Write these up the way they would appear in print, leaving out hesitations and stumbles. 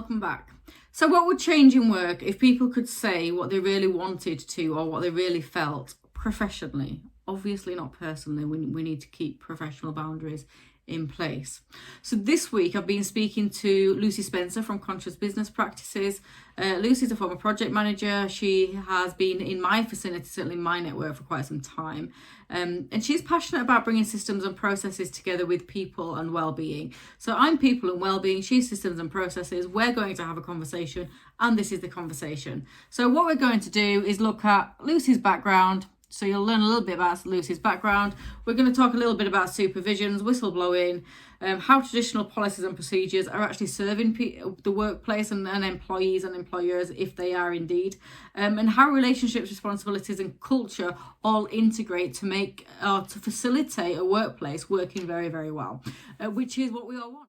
welcome back. So, what would change in work if people could say what they really wanted to or what they really felt professionally? Obviously, not personally. We need to keep professional boundaries in place. So, this week I've been speaking to Lucy Spencer from Conscious Business Practices. Lucy's a former project manager. She has been in my vicinity, certainly my network, for quite some time. And she's passionate about bringing systems and processes together with people and well-being. So I'm people and well-being, she's systems and processes. We're going to have a conversation, and this is the conversation. So what we're going to do is look at Lucy's background. So you'll learn a little bit about Lucy's background. We're going to talk a little bit about supervisions, whistleblowing, how traditional policies and procedures are actually serving the workplace and employees and employers, if they are indeed, and how relationships, responsibilities and culture all integrate to make to facilitate a workplace working very, very well, which is what we all want.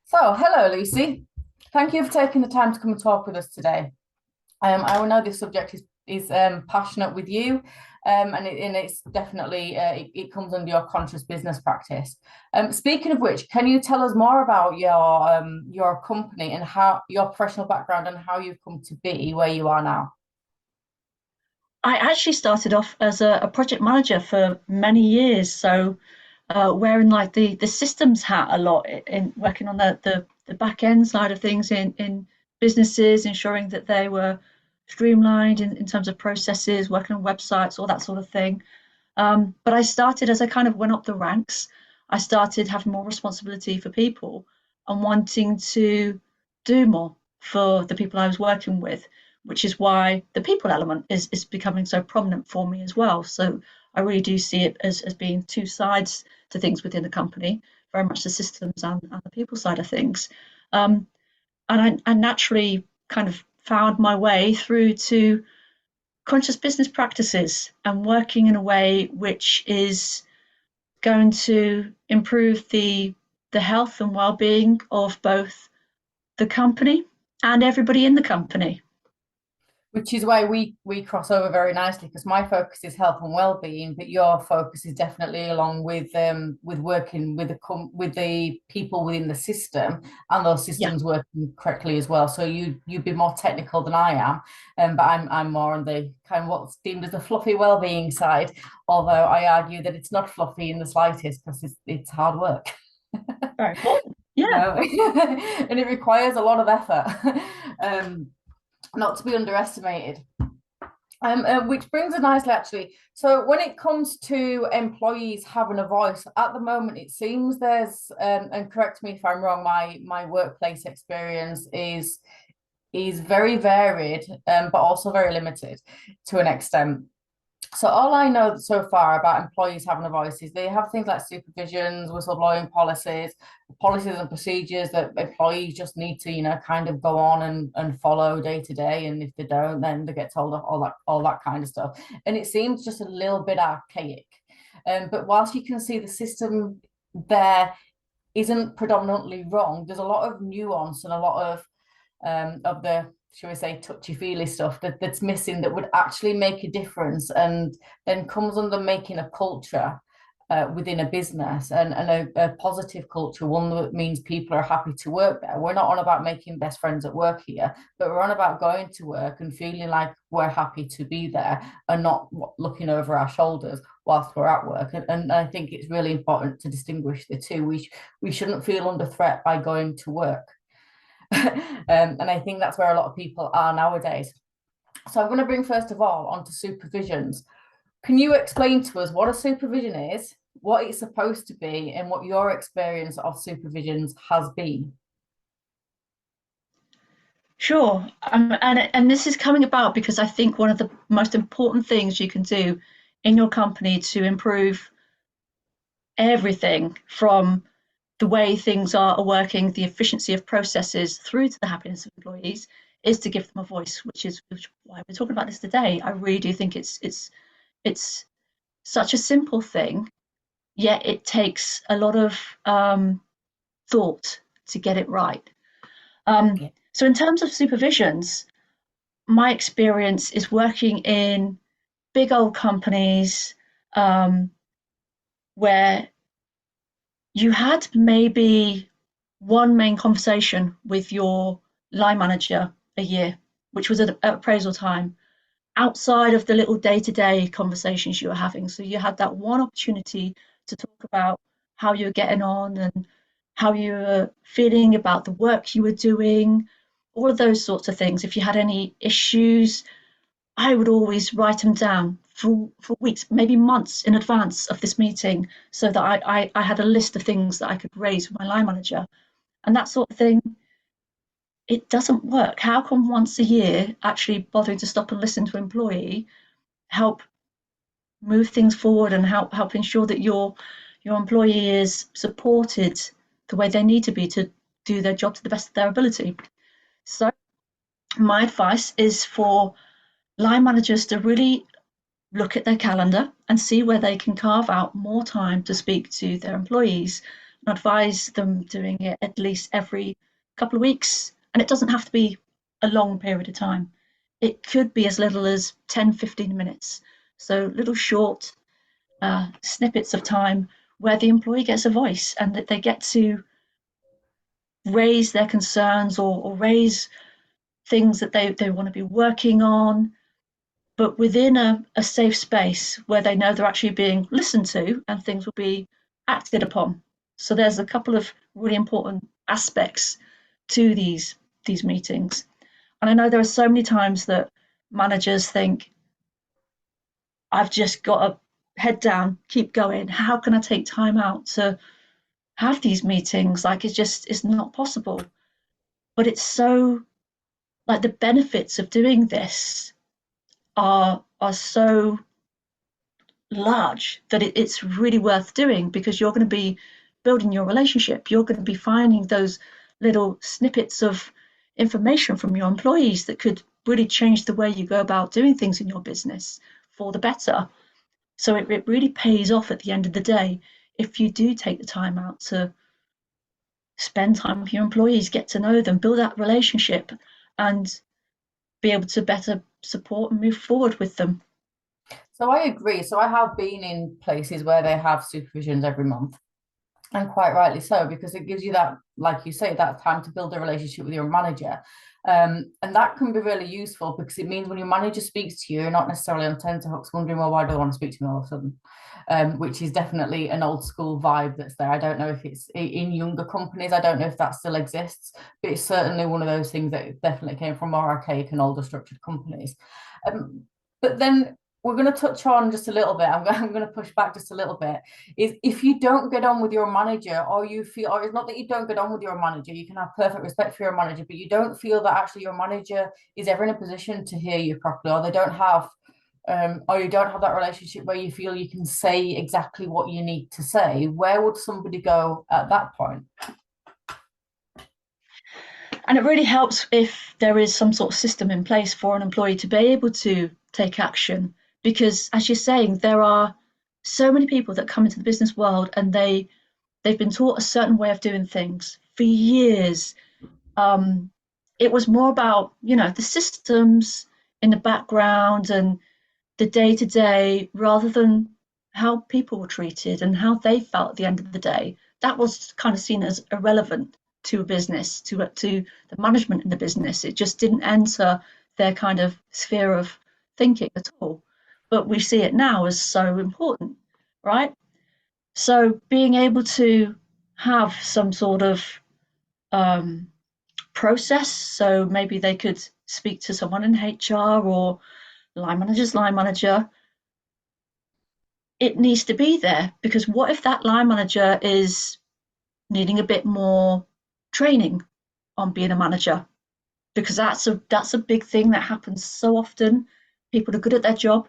So, hello, Lucy. Thank you for taking the time to come and talk with us today. I know this subject is passionate with you, and it's definitely it comes under your conscious business practice. Speaking of which, can you tell us more about your company and how your professional background and how you've come to be where you are now? I actually started off as a project manager for many years, so wearing like the systems hat a lot in working on the back end side of things in businesses, ensuring that they were streamlined in terms of processes, working on websites, all that sort of thing. But I started as I kind of went up the ranks. I started having more responsibility for people and wanting to do more for the people I was working with, which is why the people element is becoming so prominent for me as well. So I really do see it as being two sides to things within the company, very much the systems and the people side of things. And I naturally kind of found my way through to conscious business practices and working in a way which is going to improve the health and well-being of both the company and everybody in the company. Which is why we cross over very nicely, because my focus is health and well-being, but your focus is definitely along with working with the people within the system and those systems working correctly as well. So you'd be more technical than I am, but I'm more on the kind of what's deemed as the fluffy well-being side. Although I argue that it's not fluffy in the slightest, because it's hard work. Very important. Yeah, and it requires a lot of effort. Not to be underestimated. Which brings us nicely, actually. So when it comes to employees having a voice, at the moment, it seems there's, and correct me if I'm wrong, my workplace experience is very varied, but also very limited to an extent. So all I know so far about employees having a voice is they have things like supervisions, whistleblowing policies and procedures that employees just need to, kind of go on and follow day to day. And if they don't, then they get told all that kind of stuff. And it seems just a little bit archaic. But whilst you can see the system there isn't predominantly wrong, there's a lot of nuance and a lot of the, shall we say, touchy-feely stuff that's missing that would actually make a difference, and then comes under making a culture within a business and a positive culture, one that means people are happy to work there. We're not on about making best friends at work here, but we're on about going to work and feeling like we're happy to be there and not looking over our shoulders whilst we're at work. And I think it's really important to distinguish the two. We shouldn't feel under threat by going to work. And I think that's where a lot of people are nowadays. So I'm going to bring first of all onto supervisions. Can you explain to us what a supervision is, what it's supposed to be, and what your experience of supervisions has been? Sure. And this is coming about because I think one of the most important things you can do in your company to improve everything from the way things are working, the efficiency of processes through to the happiness of employees, is to give them a voice, which is why we're talking about this today. I really do think it's such a simple thing, yet it takes a lot of thought to get it right. So in terms of supervisions, my experience is working in big old companies where you had maybe one main conversation with your line manager a year, which was at appraisal time, outside of the little day-to-day conversations you were having. So you had that one opportunity to talk about how you were getting on and how you were feeling about the work you were doing, all of those sorts of things. If you had any issues, I would always write them down for weeks, maybe months in advance of this meeting, so that I had a list of things that I could raise with my line manager. And that sort of thing, it doesn't work. How can once a year actually bothering to stop and listen to an employee help move things forward and help ensure that your employee is supported the way they need to be to do their job to the best of their ability? So my advice is for line managers to really look at their calendar and see where they can carve out more time to speak to their employees, and advise them doing it at least every couple of weeks. And it doesn't have to be a long period of time. It could be as little as 10-15 minutes. So little short snippets of time where the employee gets a voice and that they get to raise their concerns or raise things that they want to be working on, but within a safe space where they know they're actually being listened to and things will be acted upon. So there's a couple of really important aspects to these meetings. And I know there are so many times that managers think, I've just got to head down, keep going. How can I take time out to have these meetings? Like it's not possible. But it's so, like, the benefits of doing this are so large that it's really worth doing, because you're going to be building your relationship. You're going to be finding those little snippets of information from your employees that could really change the way you go about doing things in your business for the better. So it really pays off at the end of the day if you do take the time out to spend time with your employees, get to know them, build that relationship, and be able to better support and move forward with them. So I agree. So I have been in places where they have supervisions every month, and quite rightly so, because it gives you that, like you say, that time to build a relationship with your manager. And that can be really useful, because it means when your manager speaks to you, you're not necessarily on tenterhooks wondering, well, why do they want to speak to me all of a sudden? Which is definitely an old school vibe that's there. I don't know if it's in younger companies, I don't know if that still exists, but it's certainly one of those things that definitely came from more archaic and older structured companies. But then we're going to touch on just a little bit, I'm going to push back just a little bit, is if you don't get on with your manager, or you feel, or it's not that you don't get on with your manager, you can have perfect respect for your manager, but you don't feel that actually your manager is ever in a position to hear you properly, or they don't have or you don't have that relationship where you feel you can say exactly what you need to say, where would somebody go at that point? And it really helps if there is some sort of system in place for an employee to be able to take action, because, as you're saying, there are so many people that come into the business world and they've been taught a certain way of doing things for years. It was more about, the systems in the background and the day to day, rather than how people were treated and how they felt at the end of the day. That was kind of seen as irrelevant to a business, to the management in the business. It just didn't enter their kind of sphere of thinking at all. But we see it now as so important, right? So being able to have some sort of process, so maybe they could speak to someone in HR or line manager, it needs to be there, because what if that line manager is needing a bit more training on being a manager? Because that's a big thing that happens so often. People are good at their job,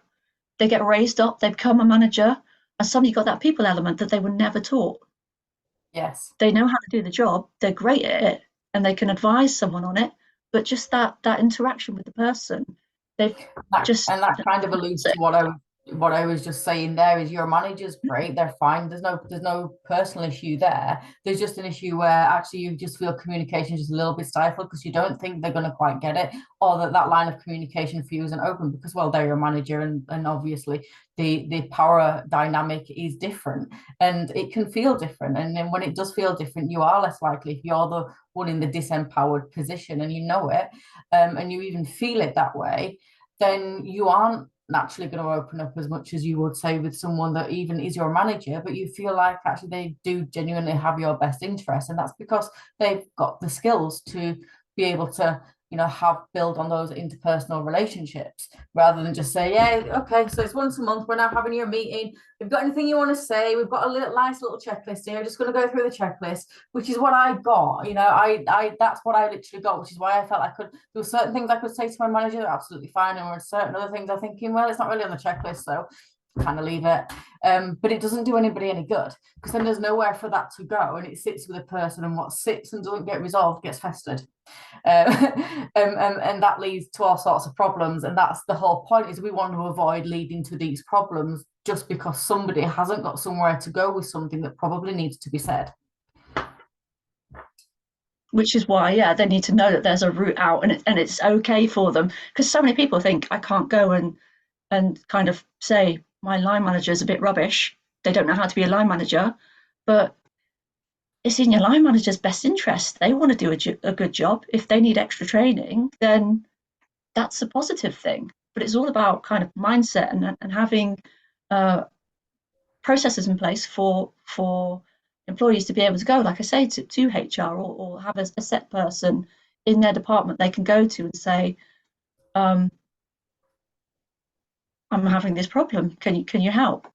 they get raised up, they become a manager, and suddenly you've got that people element that they were never taught. Yes. They know how to do the job, they're great at it, and they can advise someone on it, but just that interaction with the person, they've and that kind of alludes to what I was what I was just saying there is your manager's great, they're fine. There's no personal issue there. There's just an issue where actually you just feel communication just a little bit stifled because you don't think they're going to quite get it, or that line of communication for you isn't open because, well, they're your manager, and obviously the power dynamic is different and it can feel different. And then when it does feel different, you are less likely, if you're the one in the disempowered position and you know it, and you even feel it that way, then you aren't naturally going to open up as much as you would say with someone that even is your manager, but you feel like actually they do genuinely have your best interest. And that's because they've got the skills to be able to, have build on those interpersonal relationships rather than just say, yeah, okay, so it's once a month, we're now having your meeting. We've got anything you want to say? We've got a nice little checklist here. Just going to go through the checklist, which is what I got. I that's what I literally got, which is why I felt I could. There were certain things I could say to my manager that are absolutely fine, and there were certain other things I'm thinking, well, it's not really on the checklist, so kind of leave it. But it doesn't do anybody any good because then there's nowhere for that to go, and it sits with a person, and what sits and doesn't get resolved gets festered. And that leads to all sorts of problems, and that's the whole point, is we want to avoid leading to these problems just because somebody hasn't got somewhere to go with something that probably needs to be said. Which is why, yeah, they need to know that there's a route out, and it's okay for them, because so many people think I can't go and kind of say my line manager is a bit rubbish. They don't know how to be a line manager, but it's in your line manager's best interest. They want to do a good job. If they need extra training, then that's a positive thing. But it's all about kind of mindset and having processes in place for employees to be able to go, like I say, to HR, or have a set person in their department they can go to and say, I'm having this problem. Can you help?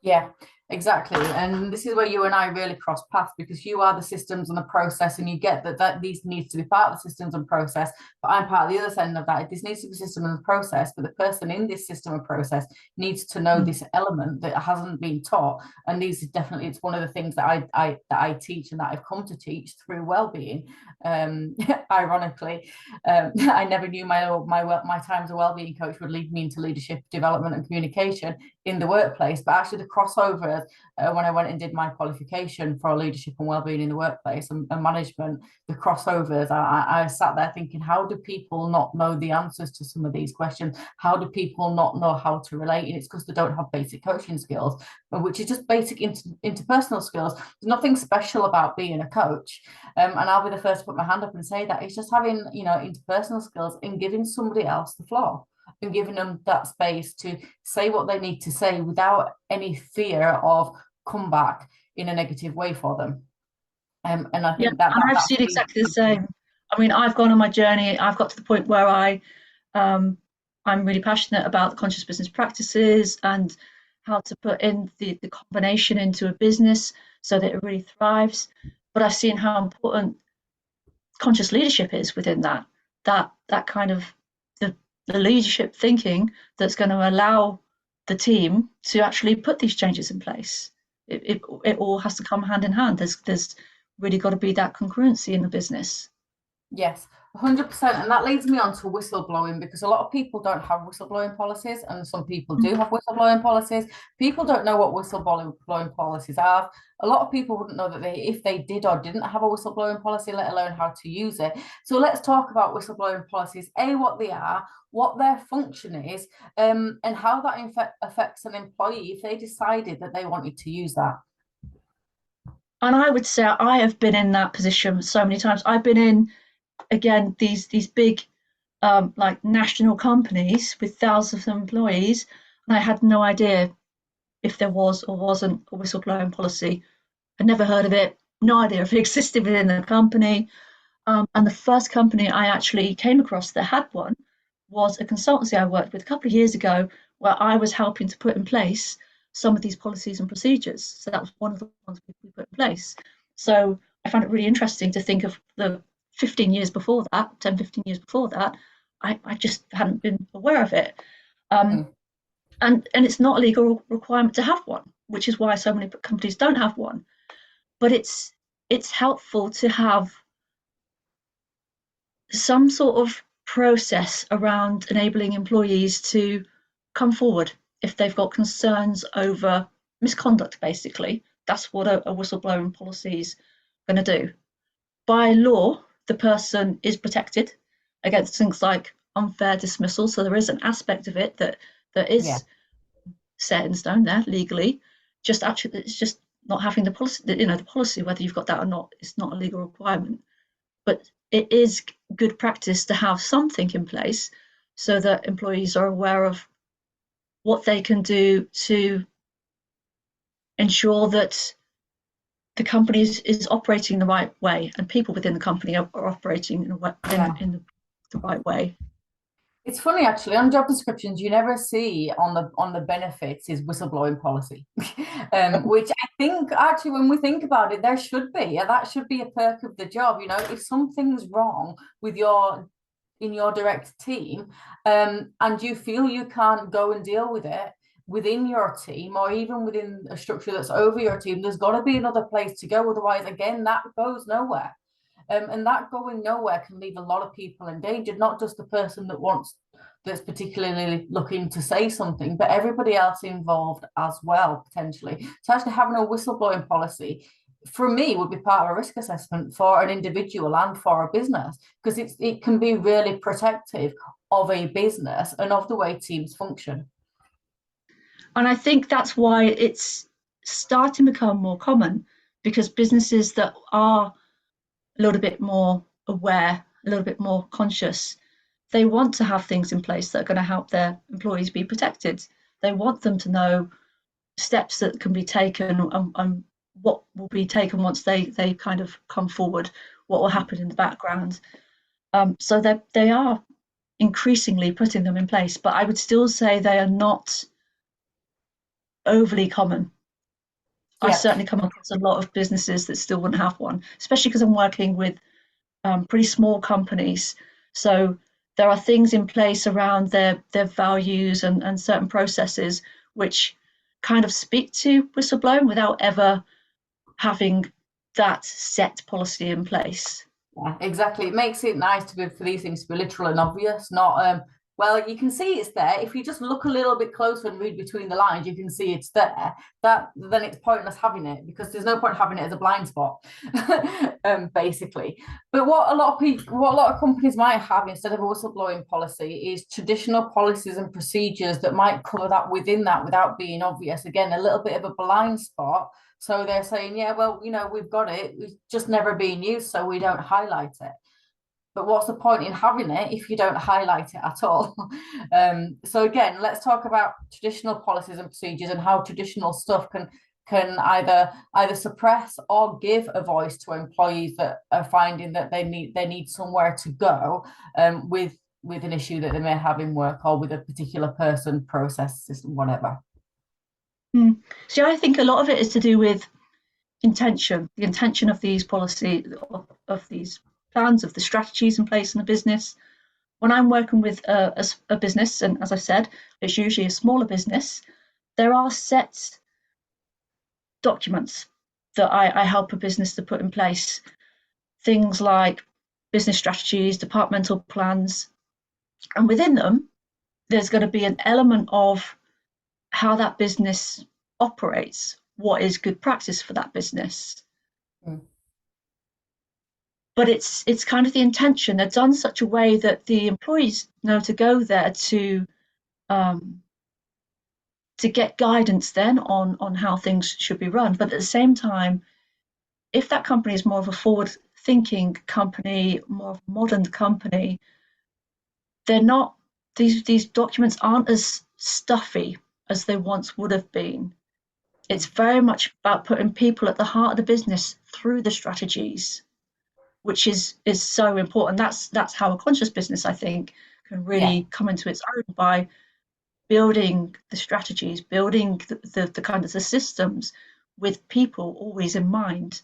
Yeah, exactly. And this is where you and I really cross paths, because you are the systems and the process, and you get that these needs to be part of the systems and process. But I'm part of the other end of that. This needs to be system and process, but the person in this system and process needs to know this element that hasn't been taught. And these are definitely, it's one of the things that I teach and that I've come to teach through well-being. Ironically, I never knew my time as a well-being coach would lead me into leadership development and communication in the workplace, but actually the crossover when I went and did my qualification for leadership and wellbeing in the workplace and management, the crossovers, I sat there thinking, how do people not know the answers to some of these questions? How do people not know how to relate? And it's because they don't have basic coaching skills, which is just basic interpersonal skills. There's nothing special about being a coach, and I'll be the first to put my hand up and say that it's just having interpersonal skills and giving somebody else the floor and giving them that space to say what they need to say without any fear of comeback in a negative way for them. And I think I've seen exactly the same. I mean, I've gone on my journey. I've got to the point where I'm really passionate about the conscious business practices and how to put in the combination into a business so that it really thrives. But I've seen how important conscious leadership is within that kind of the leadership thinking that's going to allow the team to actually put these changes in place. It all has to come hand in hand. There's really got to be that congruency in the business. Yes, 100%. And that leads me on to whistleblowing, because a lot of people don't have whistleblowing policies, and some people do have whistleblowing policies. People don't know what whistleblowing policies are. A lot of people wouldn't know that if they did or didn't have a whistleblowing policy, let alone how to use it. So let's talk about whistleblowing policies, what they are, what their function is, and how that affects an employee if they decided that they wanted to use that. And I would say I have been in that position so many times. I've been in, again, these big like national companies with thousands of employees, and I had no idea if there was or wasn't a whistleblowing policy. I'd never heard of it, no idea if it existed within the company. And the first company I actually came across that had one was a consultancy I worked with a couple of years ago, where I was helping to put in place some of these policies and procedures. So that was one of the ones we put in place. So I found it really interesting to think of the 15 years before that, 10, 15 years before that, I just hadn't been aware of it. And it's not a legal requirement to have one, which is why so many companies don't have one. But it's helpful to have some sort of process around enabling employees to come forward if they've got concerns over misconduct, basically. That's what a whistleblowing policy is going to do. By law, the person is protected against things like unfair dismissal. So there is an aspect of it that is set in stone there legally. Just actually, it's just not having the policy. The policy, whether you've got that or not, is not a legal requirement. But it is good practice to have something in place so that employees are aware of what they can do to ensure that the company is operating the right way and people within the company are operating in the right way. It's funny actually, on job descriptions you never see on the benefits is whistleblowing policy, which I think actually when we think about it, there should be. Yeah, that should be a perk of the job. You know, if something's wrong with in your direct team, and you feel you can't go and deal with it within your team or even within a structure that's over your team, there's got to be another place to go. Otherwise, again, that goes nowhere. And that going nowhere can leave a lot of people endangered, not just the person that's particularly looking to say something, but everybody else involved as well, potentially. So actually having a whistleblowing policy, for me, would be part of a risk assessment for an individual and for a business, because it can be really protective of a business and of the way teams function. And I think that's why it's starting to become more common, because businesses that are a little bit more aware, a little bit more conscious, they want to have things in place that are going to help their employees be protected. They want them to know steps that can be taken and what will be taken once they kind of come forward, what will happen in the background. So they are increasingly putting them in place, but I would still say they are not overly common. I certainly come across a lot of businesses that still wouldn't have one, especially because I'm working with pretty small companies. So there are things in place around their values and certain processes which kind of speak to whistleblowing without ever having that set policy in place. Yeah, exactly. It makes it nice for these things to be literal and obvious, not well, you can see it's there. If you just look a little bit closer and read between the lines, you can see it's there. Then it's pointless having it, because there's no point having it as a blind spot, basically. But what a lot of companies might have instead of a whistleblowing policy is traditional policies and procedures that might cover that without being obvious. Again, a little bit of a blind spot. So they're saying, yeah, well, we've got it. It's just never been used, so we don't highlight it. But what's the point in having it if you don't highlight it at all? So again, let's talk about traditional policies and procedures and how traditional stuff can either suppress or give a voice to employees that are finding that they need somewhere to go with an issue that they may have in work or with a particular person, process, system, whatever. So I think a lot of it is to do with intention, the intention of these policy, of these plans, of the strategies in place in the business. When I'm working with a business, and as I said, it's usually a smaller business, there are set documents that I help a business to put in place. Things like business strategies, departmental plans, and within them, there's going to be an element of how that business operates, what is good practice for that business. But it's kind of the intention. They're done such a way that the employees know to go there to get guidance then on how things should be run. But at the same time, if that company is more of a forward-thinking company, more of a modern company, they're not, these documents aren't as stuffy as they once would have been. It's very much about putting people at the heart of the business through the strategies, which is so important. That's how a conscious business, I think, can really come into its own, by building the strategies, building the kind of the systems with people always in mind.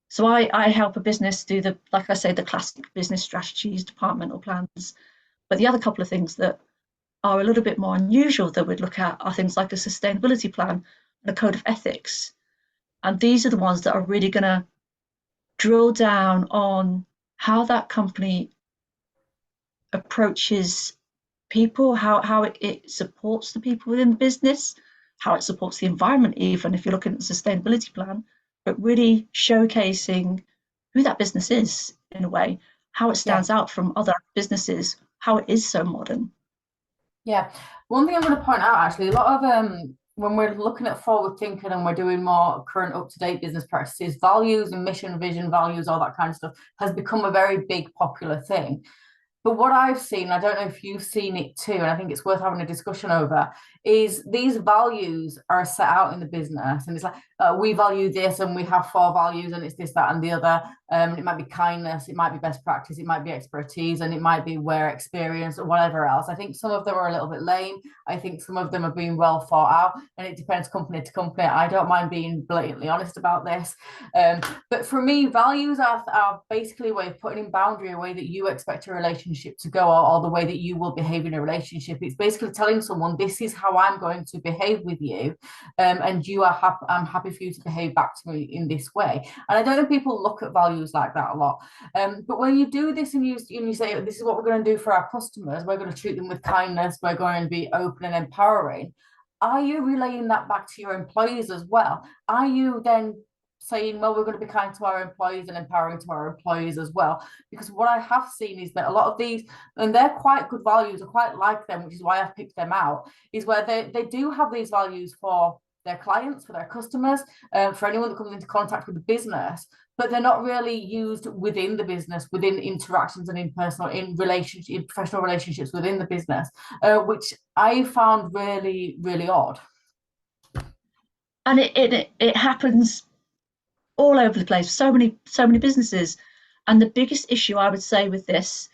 So I help a business do like I say, the classic business strategies, departmental plans. But the other couple of things that are a little bit more unusual that we'd look at are things like a sustainability plan and a code of ethics. And these are the ones that are really going to drill down on how that company approaches people, how it supports the people within the business, how it supports the environment, even if you're looking at the sustainability plan, but really showcasing who that business is in a way, how it stands out from other businesses, how it is so modern. Yeah. One thing I'm going to point out actually, a lot of when we're looking at forward thinking and we're doing more current up-to-date business practices, values and mission, vision, values, all that kind of stuff has become a very big popular thing. But what I've seen, I don't know if you've seen it too, and I think it's worth having a discussion over, is these values are set out in the business. And it's like, we value this and we have 4 values and it's this, that, and the other. It might be kindness, it might be best practice, it might be expertise, and it might be where experience or whatever else. I think some of them are a little bit lame. I think some of them are being well thought out, and it depends company to company. I don't mind being blatantly honest about this. But for me, values are basically a way of putting in boundary, a way that you expect a relationship to go, or the way that you will behave in a relationship. It's basically telling someone, this is how I'm going to behave with you, and you are happy. I'm happy for you to behave back to me in this way. And I don't know if people look at values like that a lot. But when you do this and you say, this is what we're going to do for our customers, we're going to treat them with kindness, we're going to be open and empowering. Are you relaying that back to your employees as well? Are you then saying, well, we're going to be kind to our employees and empowering to our employees as well? Because what I have seen is that a lot of these, and they're quite good values, I quite like them, which is why I've picked them out, is where they do have these values for their clients, for their customers, for anyone that comes into contact with the business, but they're not really used within the business, within interactions and in professional relationships within the business, which I found really, really odd. And it happens all over the place, so many businesses. And the biggest issue I would say with this,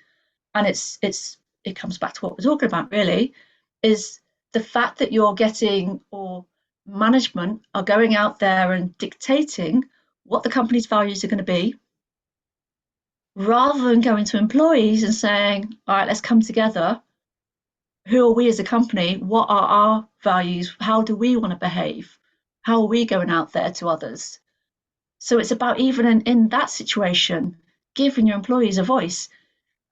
and it comes back to what we're talking about really, is the fact that you're getting, or management are going out there and dictating what the company's values are going to be, rather than going to employees and saying, all right, let's come together. Who are we as a company? What are our values? How do we want to behave? How are we going out there to others? So it's about, even in that situation, giving your employees a voice,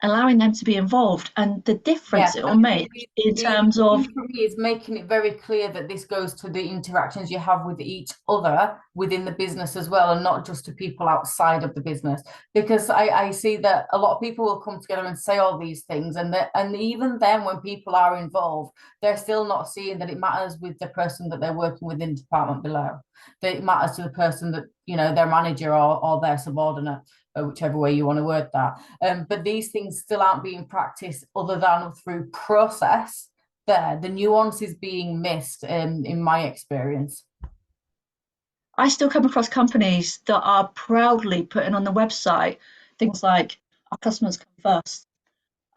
allowing them to be involved, and the difference it will make in terms of, for me, is making it very clear that this goes to the interactions you have with each other within the business as well, and not just to people outside of the business. Because I see that a lot of people will come together and say all these things, and even then, when people are involved, they're still not seeing that it matters with the person that they're working with in the department below. That it matters to the person that, their manager or their subordinate, whichever way you want to word that. But these things still aren't being practiced other than through process. The nuance is being missed in my experience. I still come across companies that are proudly putting on the website things like, our customers come first.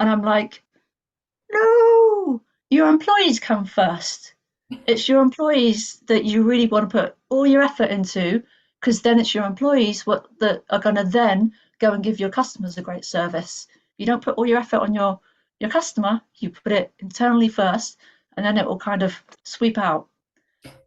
And I'm like, no, your employees come first. It's your employees that you really want to put all your effort into, because then it's your employees that are going to then go and give your customers a great service. You don't put all your effort on your customer, you put it internally first, and then it will kind of sweep out.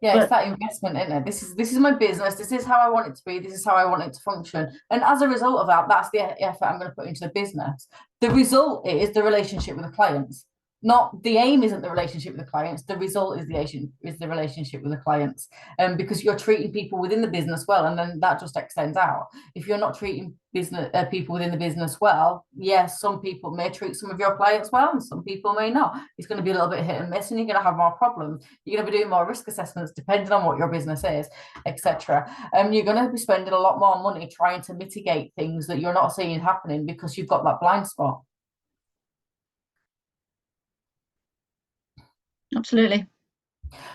Yeah, it's that investment, isn't it? This is my business. This is how I want it to be. This is how I want it to function. And as a result of that, that's the effort I'm going to put into the business. The result is the relationship with the clients. Not the aim isn't the relationship with the clients. The result is the relationship with the clients. Because you're treating people within the business well, and then that just extends out. If you're not treating people within the business well, yes, some people may treat some of your clients well, and some people may not. It's going to be a little bit hit and miss, and you're going to have more problems. You're going to be doing more risk assessments depending on what your business is, etc. You're going to be spending a lot more money trying to mitigate things that you're not seeing happening because you've got that blind spot. Absolutely.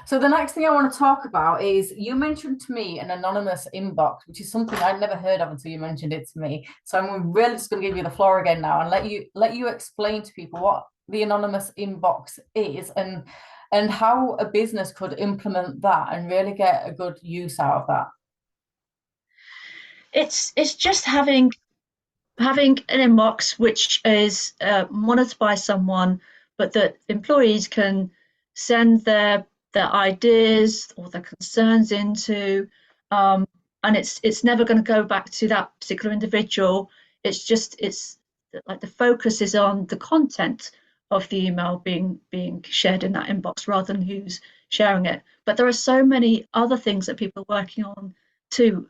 So the next thing I want to talk about is, you mentioned to me an anonymous inbox, which is something I'd never heard of until you mentioned it to me. So I'm really just going to give you the floor again now and let you explain to people what the anonymous inbox is, and how a business could implement that and really get a good use out of that. It's just having an inbox which is monitored by someone, but that employees can send their ideas or their concerns into, and it's never going to go back to that particular individual. It's like the focus is on the content of the email being shared in that inbox rather than who's sharing it. But there are so many other things that people are working on to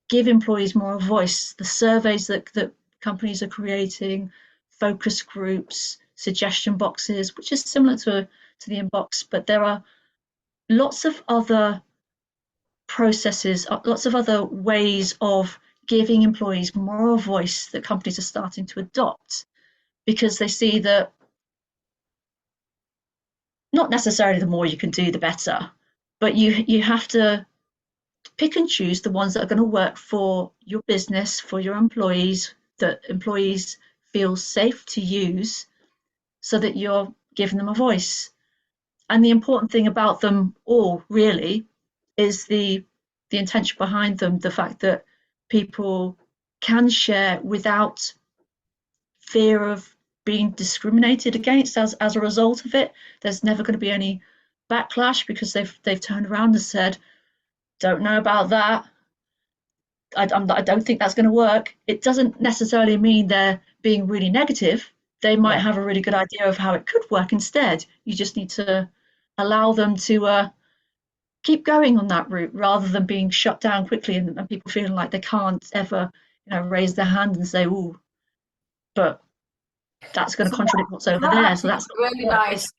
give employees more of a voice. The surveys that companies are creating, focus groups, suggestion boxes, which is similar to the inbox, but there are lots of other processes, lots of other ways of giving employees more of a voice that companies are starting to adopt, because they see that not necessarily the more you can do, the better, but you have to pick and choose the ones that are going to work for your business, for your employees, that employees feel safe to use, so that you're giving them a voice. And the important thing about them all really is the intention behind them, the fact that people can share without fear of being discriminated against as a result of it. There's never going to be any backlash because they've turned around and said, don't know about that. I don't think that's going to work. It doesn't necessarily mean they're being really negative. They might have a really good idea of how it could work instead. You just need to allow them to keep going on that route rather than being shut down quickly and people feeling like they can't ever, raise their hand and say, "Oh, but that's going to contradict what's over there." So that's really nice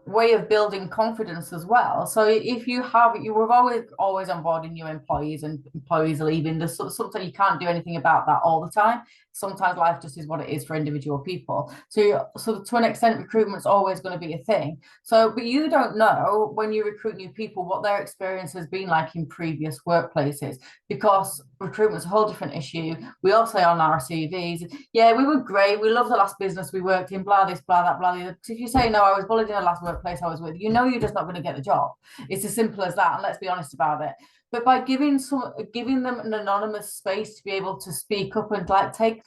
way of building confidence as well. So if you were always onboarding new employees and employees leaving, there's sometimes you can't do anything about that all the time. Sometimes life just is what it is for individual people. So to an extent, recruitment's always going to be a thing. So, but you don't know when you recruit new people what their experience has been like in previous workplaces, because recruitment's a whole different issue. We all say on our CVs, yeah, we were great, we love the last business we worked in, blah this, blah that, blah the other. If you say no, I was bullied in the last workplace I was with, you're just not going to get the job. It's as simple as that, and let's be honest about it. But by giving them an anonymous space to be able to speak up and take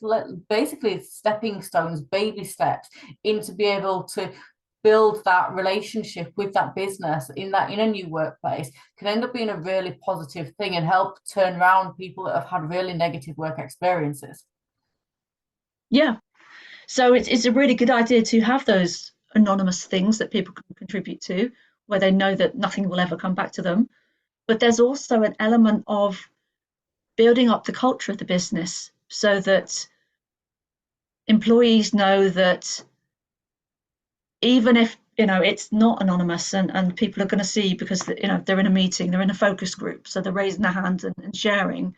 basically stepping stones, baby steps into be able to build that relationship with that business in a new workplace, can end up being a really positive thing and help turn around people that have had really negative work experiences. Yeah. So it's a really good idea to have those anonymous things that people can contribute to, where they know that nothing will ever come back to them. But there's also an element of building up the culture of the business so that employees know that even if it's not anonymous and people are going to see because they're in a meeting, they're in a focus group, so they're raising their hand and sharing,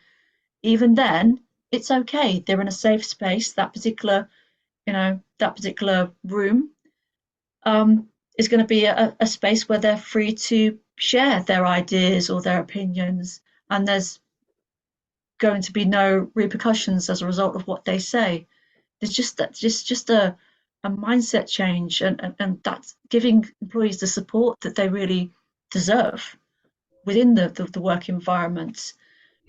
even then it's okay, they're in a safe space. That particular room is going to be a space where they're free to share their ideas or their opinions, and there's going to be no repercussions as a result of what they say. There's just a mindset change, and that's giving employees the support that they really deserve within the work environment.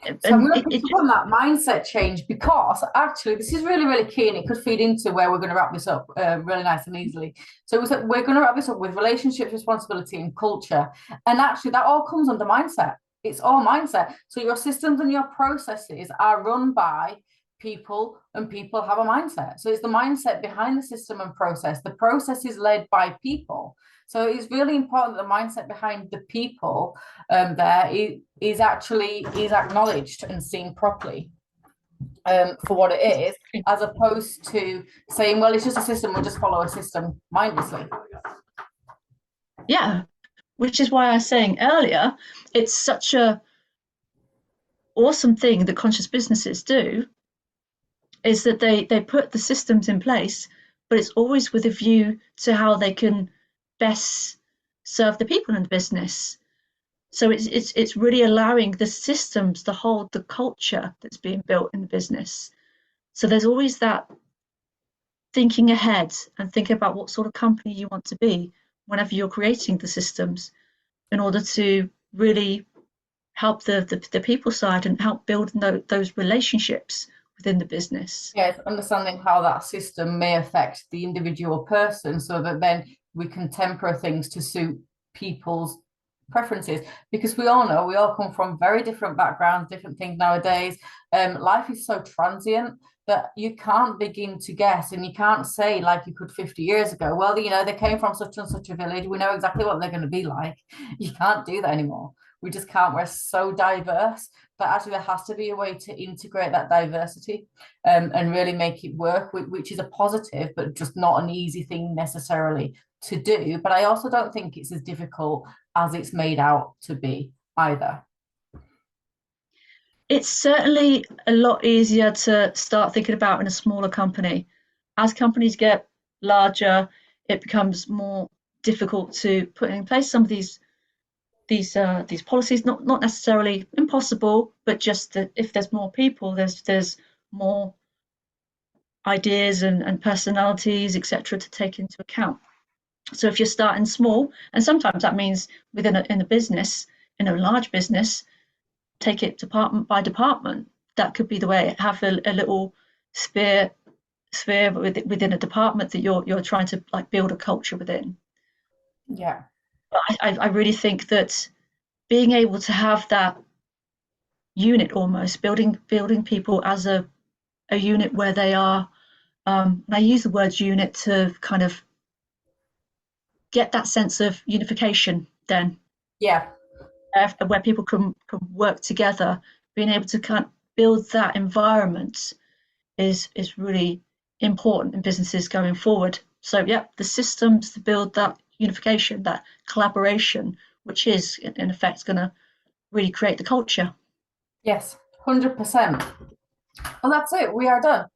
So I'm going to pick up on that mindset change, because actually this is really, really key, and it could feed into where we're going to wrap this up really nice and easily. So we're going to wrap this up with relationships, responsibility and culture. And actually that all comes under mindset. It's all mindset. So your systems and your processes are run by people, and people have a mindset. So it's the mindset behind the system and process. The process is led by people. So it's really important that the mindset behind the people is acknowledged and seen properly for what it is, as opposed to saying, well, it's just a system, we'll just follow a system mindlessly. Yeah, which is why I was saying earlier, it's such a awesome thing that conscious businesses do, is that they put the systems in place, but it's always with a view to how they can best serve the people in the business. So it's really allowing the systems to hold the culture that's being built in the business. So there's always that thinking ahead and thinking about what sort of company you want to be whenever you're creating the systems, in order to really help the people side and help build those relationships within the business. Yes, understanding how that system may affect the individual person, so that then we can temper things to suit people's preferences, because we all know we all come from very different backgrounds, different things nowadays. Life is so transient that you can't begin to guess, and you can't say like you could 50 years ago, well, you know, they came from such and such a village, we know exactly what they're going to be like. You can't do that anymore. We just can't. We're so diverse, but actually there has to be a way to integrate that diversity, and really make it work, which is a positive, but just not an easy thing necessarily to do. But I also don't think it's as difficult as it's made out to be either. It's certainly a lot easier to start thinking about in a smaller company. As companies get larger, it becomes more difficult to put in place some of these policies. Not necessarily impossible, but just that if there's more people, there's more ideas and personalities, etc., to take into account. So if you're starting small, and sometimes that means within in a business, in a large business, take it department by department. That could be the way. Have a little sphere within a department that you're trying to like build a culture within. Yeah. But I really think that being able to have that unit, almost building people as a unit where they are, and I use the word unit to kind of get that sense of unification then, Yeah. where people can work together. Being able to kind of build that environment is really important in businesses going forward. So yeah, the systems to build that unification, that collaboration, which is in effect going to really create the culture. Yes, 100%. Well, that's it. We are done.